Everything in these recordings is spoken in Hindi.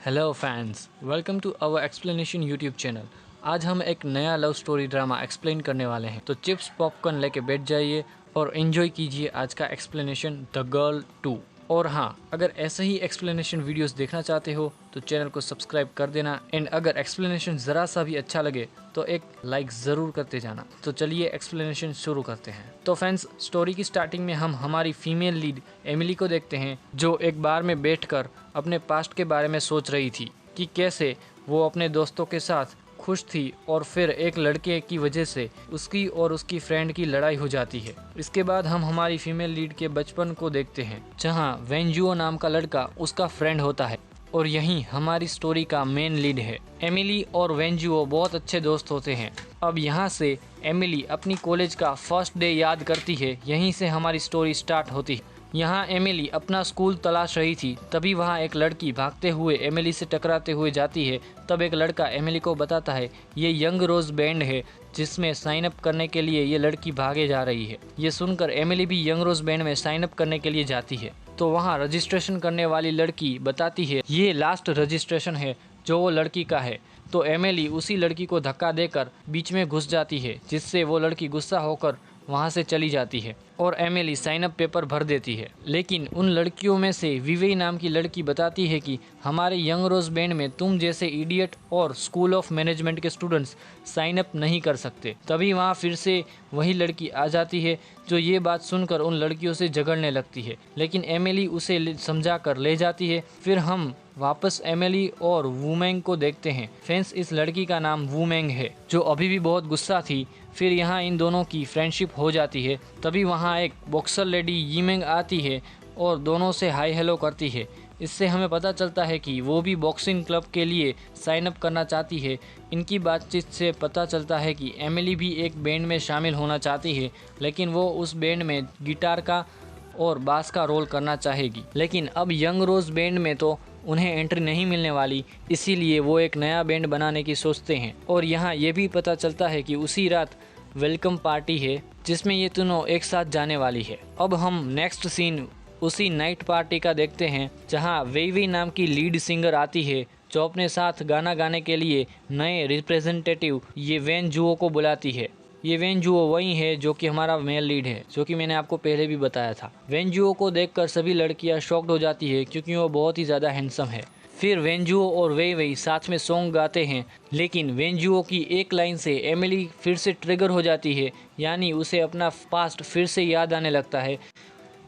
Hello fans, welcome to our explanation YouTube channel. आज हम एक नया लव स्टोरी ड्रामा एक्सप्लेन करने वाले हैं, तो चिप्स पॉपकॉर्न लेके बैठ जाइए और एंजॉय कीजिए आज का एक्सप्लेनेशन द गर्ल 2। और हाँ, अगर ऐसे ही एक्सप्लेनेशन वीडियोस देखना चाहते हो तो चैनल को सब्सक्राइब कर देना। एंड अगर एक्सप्लेनेशन ज़रा सा भी अच्छा लगे तो एक लाइक ज़रूर करते जाना। तो चलिए एक्सप्लेनेशन शुरू करते हैं। तो फ्रेंड्स, स्टोरी की स्टार्टिंग में हम हमारी फीमेल लीड एमिली को देखते हैं, जो एक बार में बैठकर अपने पास्ट के बारे में सोच रही थी कि कैसे वो अपने दोस्तों के साथ खुश थी और फिर एक लड़के की वजह से उसकी और उसकी फ्रेंड की लड़ाई हो जाती है। इसके बाद हम हमारी फीमेल लीड के बचपन को देखते हैं, जहां वेंजुओ नाम का लड़का उसका फ्रेंड होता है और यही हमारी स्टोरी का मेन लीड है। एमिली और वेंजुओ बहुत अच्छे दोस्त होते हैं। अब यहाँ से एमिली अपनी कॉलेज का फर्स्ट डे याद करती है। यहीं से हमारी स्टोरी स्टार्ट होती है। यहाँ एमिली अपना स्कूल तलाश रही थी, तभी वहाँ एक लड़की भागते हुए एमिली से टकराते हुए जाती है। तब एक लड़का एमिली को बताता है ये यंग रोज बैंड है जिसमें साइन अप करने के लिए ये लड़की भागे जा रही है। ये सुनकर एमिली भी यंग रोज बैंड में साइन अप करने के लिए जाती है। तो वहाँ रजिस्ट्रेशन करने वाली लड़की बताती है ये लास्ट रजिस्ट्रेशन है जो वो लड़की का है। तो एमिली उसी लड़की को धक्का देकर बीच में घुस जाती है, जिससे वो लड़की गुस्सा होकर वहाँ से चली जाती है और एमिली साइन अप पेपर भर देती है। लेकिन उन लड़कियों में से विवेई नाम की लड़की बताती है कि हमारे यंग रोज बैंड में तुम जैसे इडियट और स्कूल ऑफ मैनेजमेंट के स्टूडेंट्स साइन अप नहीं कर सकते। तभी वहाँ फिर से वही लड़की आ जाती है, जो ये बात सुनकर उन लड़कियों से झगड़ने लगती है, लेकिन एमिली उसे समझा कर ले जाती है। फिर हम वापस एमिली और वूमेंग को देखते हैं। फ्रेंड्स, इस लड़की का नाम वूमेंग है, जो अभी भी बहुत गुस्सा थी। फिर यहाँ इन दोनों की फ्रेंडशिप हो जाती है। तभी वहाँ एक बॉक्सर लेडी यीमेंग आती है और दोनों से हाय हेलो करती है। इससे हमें पता चलता है कि वो भी बॉक्सिंग क्लब के लिए साइन अप करना चाहती है। इनकी बातचीत से पता चलता है कि एमिली भी एक बैंड में शामिल होना चाहती है, लेकिन वो उस बैंड में गिटार का और बास का रोल करना चाहेगी। लेकिन अब यंग रोज बैंड में तो उन्हें एंट्री नहीं मिलने वाली, इसीलिए वो एक नया बैंड बनाने की सोचते हैं। और यहाँ ये भी पता चलता है कि उसी रात वेलकम पार्टी है जिसमें ये तीनों एक साथ जाने वाली है। अब हम नेक्स्ट सीन उसी नाइट पार्टी का देखते हैं, जहाँ वेई नाम की लीड सिंगर आती है, जो अपने साथ गाना गाने के लिए नए रिप्रेजेंटेटिव ये वेंजुओ को बुलाती है। ये वेंजुओ वही है जो कि हमारा मेल लीड है, जो कि मैंने आपको पहले भी बताया था। वेंजुओ को देखकर सभी लड़कियां शॉक्ड हो जाती है, क्योंकि वो बहुत ही ज़्यादा हैंडसम है। फिर वेंजुओ और वेई साथ में सॉन्ग गाते हैं, लेकिन वेंजुओ की एक लाइन से एमिली फिर से ट्रिगर हो जाती है, यानी उसे अपना पास्ट फिर से याद आने लगता है।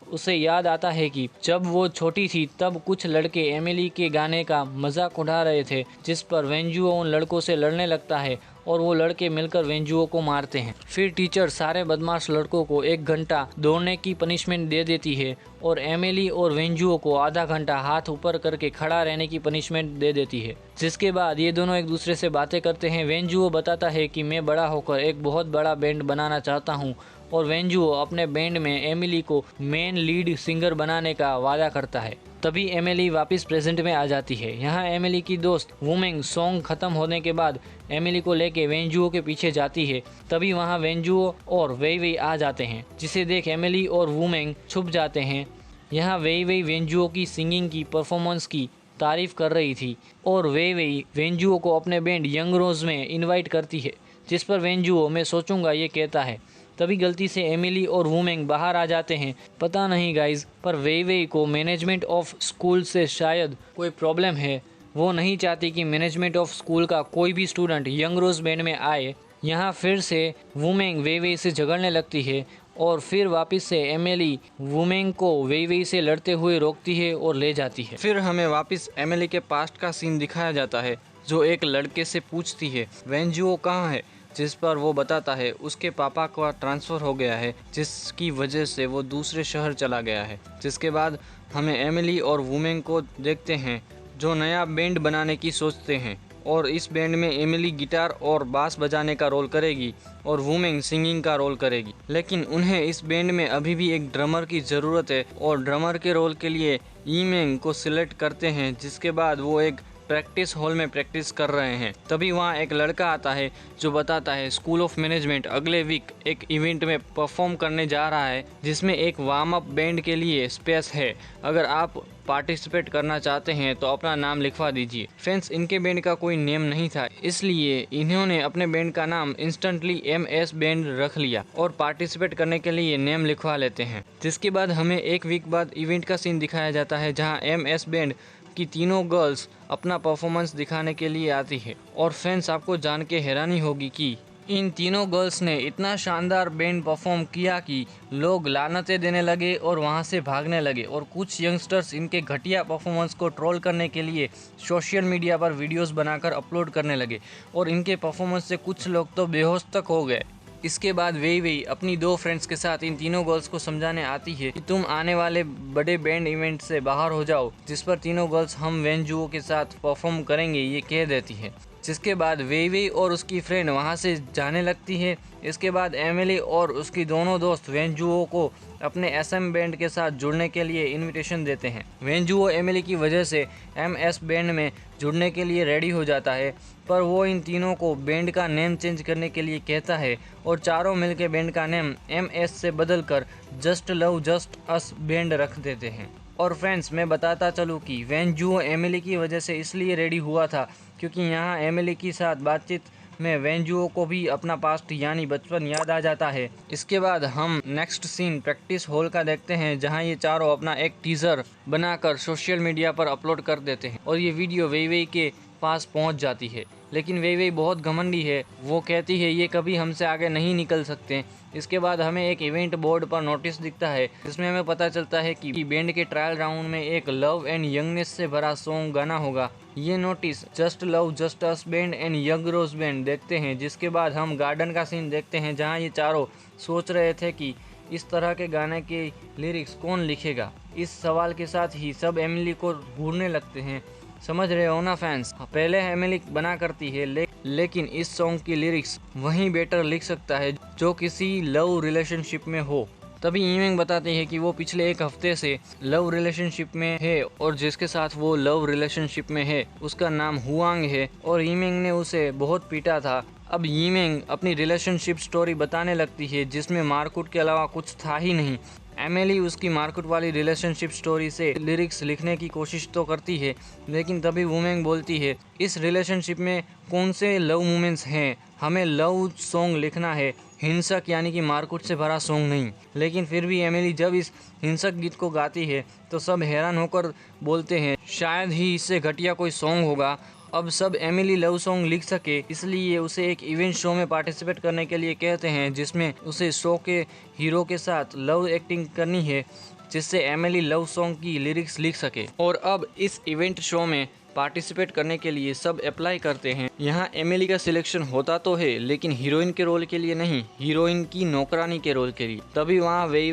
उसे याद आता है कि जब वो छोटी थी तब कुछ लड़के एमिली के गाने का मजाक उड़ा रहे थे, जिस पर वेंजुओ उन लड़कों से लड़ने लगता है और वो लड़के मिलकर वेंजुओ को मारते हैं। फिर टीचर सारे बदमाश लड़कों को 1 घंटा दौड़ने की पनिशमेंट दे देती है और एमिली और वेंजुओ को आधा घंटा हाथ ऊपर करके खड़ा रहने की पनिशमेंट दे देती है। जिसके बाद ये दोनों एक दूसरे से बातें करते हैं। वेंजुओ बताता है कि मैं बड़ा होकर एक बहुत बड़ा बैंड बनाना चाहता हूँ, और वेंजुओ अपने बैंड में एमिली को मेन लीड सिंगर बनाने का वादा करता है। तभी एमिली वापस प्रेजेंट में आ जाती है। यहाँ एमिली की दोस्त वूमेंग सॉन्ग खत्म होने के बाद एमिली को लेके वेंजुओ के पीछे जाती है। तभी वहाँ वेंजुओ और वेई आ जाते हैं, जिसे देख एमिली और वूमेंग छुप जाते हैं। यहाँ वेई वेंजुओ की सिंगिंग की परफॉर्मेंस की तारीफ कर रही थी और वेई वेंजुओ को अपने बैंड यंग रोज में इनवाइट करती है, जिस पर वेंजुओ मैं सोचूंगा ये कहता है। तभी गलती से एमिली और वूमेंग बाहर आ जाते हैं। पता नहीं गाइज, पर वेई को मैनेजमेंट ऑफ स्कूल से शायद कोई प्रॉब्लम है। वो नहीं चाहती कि मैनेजमेंट ऑफ स्कूल का कोई भी स्टूडेंट यंग रोज बैंड में आए। यहाँ फिर से वूमेंग वेई से झगड़ने लगती है और फिर वापस से एमिली वूमेंग को वेई से लड़ते हुए रोकती है और ले जाती है। फिर हमें वापस एमिली के पास्ट का सीन दिखाया जाता है, जो एक लड़के से पूछती है वेंजुओ कहाँ है, जिस पर वो बताता है उसके पापा का ट्रांसफ़र हो गया है, जिसकी वजह से वो दूसरे शहर चला गया है। जिसके बाद हमें एमिली और वूमेंग को देखते हैं, जो नया बैंड बनाने की सोचते हैं, और इस बैंड में एमिली गिटार और बास बजाने का रोल करेगी और वूमेंग सिंगिंग का रोल करेगी। लेकिन उन्हें इस बैंड में अभी भी एक ड्रमर की ज़रूरत है और ड्रमर के रोल के लिए यीमेंग को सिलेक्ट करते हैं। जिसके बाद वो एक प्रैक्टिस हॉल में प्रैक्टिस कर रहे हैं। तभी वहाँ एक लड़का आता है जो बताता है स्कूल ऑफ मैनेजमेंट अगले वीक एक इवेंट में परफॉर्म करने जा रहा है जिसमें एक वार्म अप बैंड के लिए स्पेस है। अगर आप पार्टिसिपेट करना चाहते हैं तो अपना नाम लिखवा दीजिए। फ्रेंड्स, इनके बैंड का कोई नेम नहीं था, इसलिए इन्होंने अपने बैंड का नाम इंस्टेंटली MS बैंड रख लिया और पार्टिसिपेट करने के लिए नेम लिखवा लेते हैं। जिसके बाद हमें एक वीक बाद इवेंट का सीन दिखाया जाता है जहां MS बैंड की तीनों गर्ल्स अपना परफॉर्मेंस दिखाने के लिए आती है। और फ्रेंड्स, आपको जान के हैरानी होगी कि इन तीनों गर्ल्स ने इतना शानदार बैंड परफॉर्म किया कि लोग लानतें देने लगे और वहां से भागने लगे। और कुछ यंगस्टर्स इनके घटिया परफॉर्मेंस को ट्रोल करने के लिए सोशल मीडिया पर वीडियोस बनाकर अपलोड करने लगे और इनके परफॉर्मेंस से कुछ लोग तो बेहोश तक हो गए। इसके बाद वेई वेई अपनी 2 फ्रेंड्स के साथ इन तीनों गर्ल्स को समझाने आती है कि तुम आने वाले बड़े बैंड इवेंट से बाहर हो जाओ, जिस पर तीनों गर्ल्स हम वेंजुओ के साथ परफॉर्म करेंगे ये कह देती है। जिसके बाद वेई वेई और उसकी फ्रेंड वहां से जाने लगती है। इसके बाद एमिली और उसकी दोनों दोस्त वेंजुओ को अपने SM बैंड के साथ जुड़ने के लिए इनविटेशन देते हैं। वेंजुओ एमिली की वजह से MS बैंड में जुड़ने के लिए रेडी हो जाता है, पर वो इन तीनों को बैंड का नेम चेंज करने के लिए कहता है और चारों मिलकर बैंड का नेम MS से बदलकर just love just us band रख देते हैं। और फ्रेंड्स, मैं बताता चलूँ कि वेंजुओ एमिली की वजह से इसलिए रेडी हुआ था क्योंकि यहाँ एमिली के साथ बातचीत में वेंजुओ को भी अपना पास्ट यानी बचपन याद आ जाता है। इसके बाद हम नेक्स्ट सीन प्रैक्टिस हॉल का देखते हैं जहां ये चारों अपना एक टीजर बनाकर सोशल मीडिया पर अपलोड कर देते हैं और ये वीडियो वेई वेई के पास पहुंच जाती है। लेकिन वेई वेई बहुत घमंडी है, वो कहती है ये कभी हमसे आगे नहीं निकल सकते। इसके बाद हमें एक इवेंट बोर्ड पर नोटिस दिखता है जिसमें हमें पता चलता है कि बैंड के ट्रायल राउंड में एक लव एंड यंगनेस से भरा सॉन्ग गाना होगा। ये notice just love just us band and young rose band देखते हैं। जिसके बाद हम गार्डन का सीन देखते हैं जहां ये चारों सोच रहे थे कि इस तरह के गाने के लिरिक्स कौन लिखेगा। इस सवाल के साथ ही सब एमिली को घूरने लगते हैं। समझ रहे हो ना फैंस? पहले एमिली बना करती है लेकिन इस सॉन्ग की लिरिक्स वहीं बेटर लिख सकता है जो किसी लव रिलेशनशिप में हो। तभी यीमिंग बताते हैं कि वो पिछले 1 हफ्ते से लव रिलेशनशिप में है और जिसके साथ वो लव रिलेशनशिप में है उसका नाम हुआंग है और यीमिंग ने उसे बहुत पीटा था। अब यीमिंग अपनी रिलेशनशिप स्टोरी बताने लगती है जिसमें मारकूट के अलावा कुछ था ही नहीं। एमिली उसकी मारकूट वाली रिलेशनशिप स्टोरी से लिरिक्स लिखने की कोशिश तो करती है लेकिन तभी वुमेंग बोलती है इस रिलेशनशिप में कौन से लव मोमेंट्स हैं, हमें लव सॉन्ग लिखना है, हिंसक यानी कि मारकूट से भरा सॉन्ग नहीं। लेकिन फिर भी एमिली जब इस हिंसक गीत को गाती है तो सब हैरान होकर बोलते हैं शायद ही इससे घटिया कोई सॉन्ग होगा। अब सब एमिली लव सॉन्ग लिख सके इसलिए उसे एक इवेंट शो में पार्टिसिपेट करने के लिए कहते हैं जिसमें उसे शो के हीरो के साथ लव एक्टिंग करनी है जिससे एमिली लव सॉन्ग की लिरिक्स लिख सके। और अब इस इवेंट शो में पार्टिसिपेट करने के लिए सब अप्लाई करते हैं। यहाँ एमिली का सिलेक्शन होता तो है लेकिन हीरोइन के रोल के लिए नहीं, हीरोइन की नौकरानी के रोल के लिए। तभी वहाँ वेई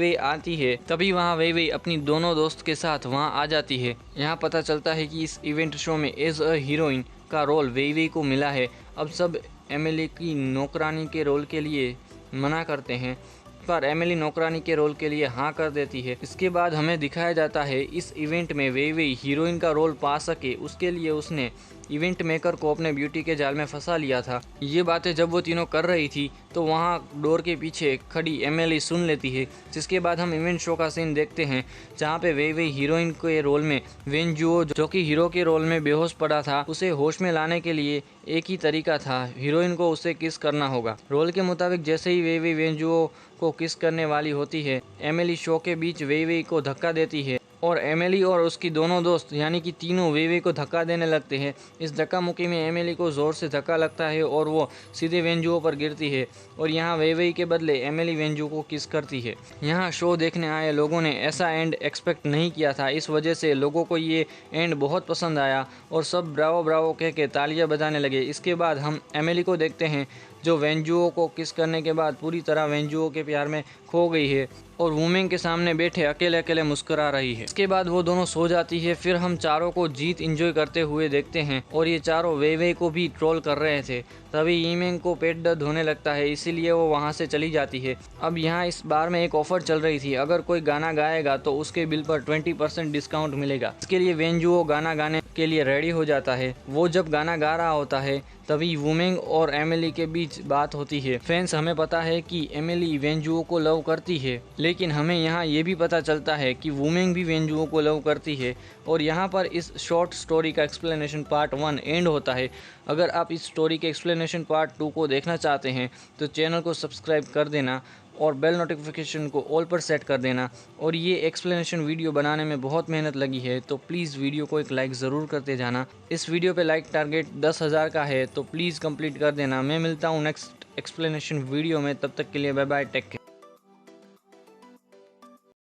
वेई अपनी दोनों दोस्त के साथ वहाँ आ जाती है। यहाँ पता चलता है कि इस इवेंट शो में एज अ हीरोइन का रोल वेई वेई को मिला है। अब सब एमिली की नौकरानी के रोल के लिए मना करते हैं पर एमिली नौकरानी के रोल के लिए हाँ कर देती है। इसके बाद हमें दिखाया जाता है इस इवेंट में वेई वेई हीरोइन का रोल पा सके उसके लिए उसने इवेंट मेकर को अपने ब्यूटी के जाल में फंसा लिया था। ये बातें जब वो तीनों कर रही थी तो वहाँ डोर के पीछे खड़ी एमिली सुन लेती है। जिसके बाद हम इवेंट शो का सीन देखते हैं जहाँ पे वेई वेई हीरोइन के रोल में वेंजुओ जो कि हीरो के रोल में बेहोश पड़ा था उसे होश में लाने के लिए एक ही तरीका था, हीरोइन को उससे किस करना होगा। रोल के मुताबिक जैसे ही वेई वेई वेंजुओ को किस करने वाली होती है एमिली शो के बीच वेई वेई को धक्का देती है और एमिली और उसकी दोनों दोस्त यानी कि तीनों वेई वेई को धक्का देने लगते हैं। इस धक्का मुक्की में एमिली को ज़ोर से धक्का लगता है और वो सीधे वेंजुओ पर गिरती है और यहाँ वेई वेई के बदले एमिली वेंजुओ को किस करती है। यहाँ शो देखने आए लोगों ने ऐसा एंड एक्सपेक्ट नहीं किया था, इस वजह से लोगों को ये एंड बहुत पसंद आया और सब ब्रावो ब्रावो कह के तालियां बजाने लगे। इसके बाद हम एमिली को देखते हैं जो वेंजुओ को किस करने के बाद पूरी तरह वेंजुओ के प्यार में खो गई है और वुमेंग के सामने बैठे अकेले अकेले मुस्कुरा रही है। इसके बाद वो दोनों सो जाती है। फिर हम चारों को जीत एंजॉय करते हुए देखते हैं और ये चारों वेई वेई को भी ट्रोल कर रहे थे तभी यीमिंग को पेट दर्द होने लगता है, इसीलिए वो वहाँ से चली जाती है। अब यहाँ इस बार में एक ऑफर चल रही थी, अगर कोई गाना गाएगा तो उसके बिल पर 20% डिस्काउंट मिलेगा। इसके लिए वेंजुओ गाना गाने के लिए रेडी हो जाता है। वो जब गाना गा रहा होता है तभी वुमिंग और एमिली के बीच बात होती है। फ्रेंड्स, हमें पता है कि एमिली वेंजुओ को लव करती है, लेकिन हमें यहाँ ये भी पता चलता है कि वुमिंग भी वेंजुओ को लव करती है। और यहाँ पर इस शॉर्ट स्टोरी का एक्सप्लेनेशन पार्ट 1 एंड होता है। अगर आप इस स्टोरी के एक्सप्लेनेशन पार्ट 2 को देखना चाहते हैं तो चैनल को सब्सक्राइब कर देना और बेल नोटिफिकेशन को ऑल पर सेट कर देना। और ये एक्सप्लेनेशन वीडियो बनाने में बहुत मेहनत लगी है, तो प्लीज़ वीडियो को एक लाइक ज़रूर करते जाना। इस वीडियो पे लाइक टारगेट 10,000 का है, तो प्लीज़ कंप्लीट कर देना। मैं मिलता हूँ नेक्स्ट एक्सप्लेनेशन वीडियो में, तब तक के लिए बाय बाय, टेक केयर।